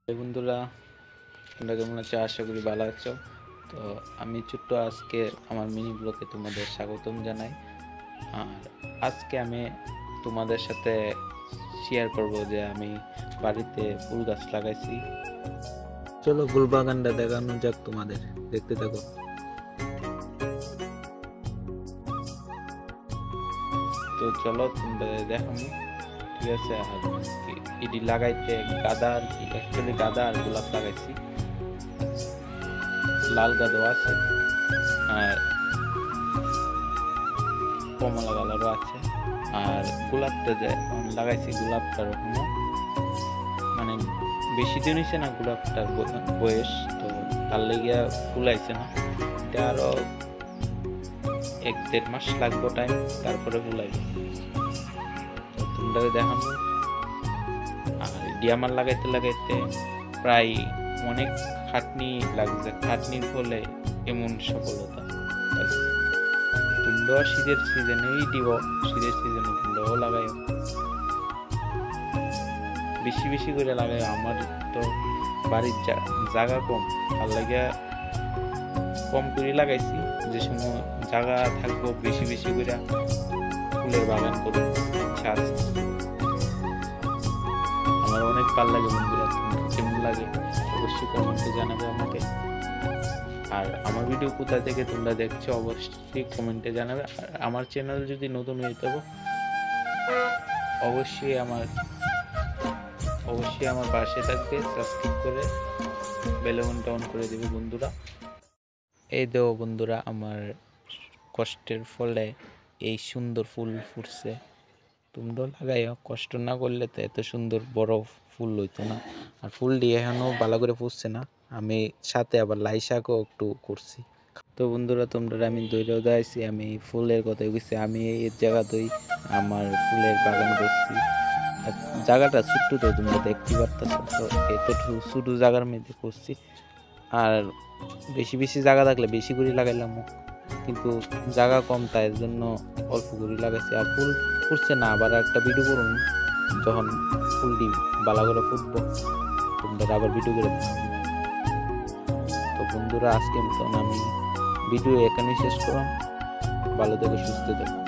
এই বন্ধুরা, তোমরা কেমন আছো? আশা করি ভালো আছো। তো আমি ছোট্ট আজকে আমার মিনি ব্লগে তোমাদের স্বাগতম জানাই। আর আজকে আমি তোমাদের সাথে শেয়ার করব যে আমি বাড়িতে ফুল গাছ লাগাইছি। চলো ফুল বাগানটা দেখানো যাক তোমাদের, দেখতে থাকো। তো চলো তোমাদের দেখানো, ঠিক আছে। আর এটি লাগাইতে গাঁদা, আর কি অ্যাকচুয়ালি গাঁদা আর গোলাপ লাগাইছি। লাল গাঁদাও আছে আর কমলা কালারও আছে। আর গোলাপটা যে লাগাইছি, গোলাপটার এখনো মানে বেশি দিন হয়েছে না গোলাপটার বয়স, তো তার লেগে ফুল আইছে না। এটা আরো 1-1.5 মাস লাগবে টাইম, তারপরে ফুল আইবে। তো তোমরা দেখানো। আর এটি আমার লাগাইতে লাগাইতে প্রায় অনেক খাটনি লাগছে, খাটনির ফলে এমন সফলতা। তোমরাও শীতের সিজনেই দিব, শীতের সিজনে তোমরাও লাগাই, বেশি বেশি করে লাগাই। আমার তো বাড়ির জায়গা কম, তার লাগে কম করে লাগাইছি। যে সময় জায়গা থাকবো বেশি বেশি করে ফুলের বাগান করবো ইচ্ছা আছে। আমার অনেক ভালো লাগে বন্ধুরা, কেমন লাগে অবশ্যই কমেন্টে জানাবে আমাকে। আর আমার ভিডিও কোথা থেকে তোমরা দেখছো অবশ্যই কমেন্টে জানাবে। আর আমার চ্যানেল যদি নতুন হয়ে থাকো অবশ্যই আমার পাশে থাকবে, সাবস্ক্রাইব করে বেল আইকনটা অন করে দেবে বন্ধুরা। এই দেও বন্ধুরা, আমার কষ্টের ফলে এই সুন্দর ফুল ফুটছে। তোমরাও লাগাইও, কষ্ট না করলে তো এত সুন্দর বড় ফুল হইতো না। আর ফুলটি এখনো ভালো করে ফুটছে না, আমি সাথে আবার লাই শাকও একটু করছি। তো বন্ধুরা, তোমরা আমি দৈরাও দেখাইছি, আমি ফুলের কথা গেছি। আমি এই জায়গাতেই আমার ফুলের বাগান করছি। আর জায়গাটা ছোট্ট, তো তোমরা দেখতে পারতেছো। তো এতটুকু ছোট জায়গার মধ্যে করছি। আর বেশি বেশি জায়গা থাকলে বেশি করে লাগাইলাম, কিন্তু জায়গা কম, তাই জন্য অল্প করে লাগাইছি। আর ফুল ফুটছে না, আবার একটা ভিডিও করুন যখন ফুলটি ভালো করে ফুটবো, তোমরা আবার ভিডিও করে দেবো। তো বন্ধুরা, আজকে মতন আমি ভিডিও এখানেই শেষ করলাম। ভালো থেকো, সুস্থ থেকো।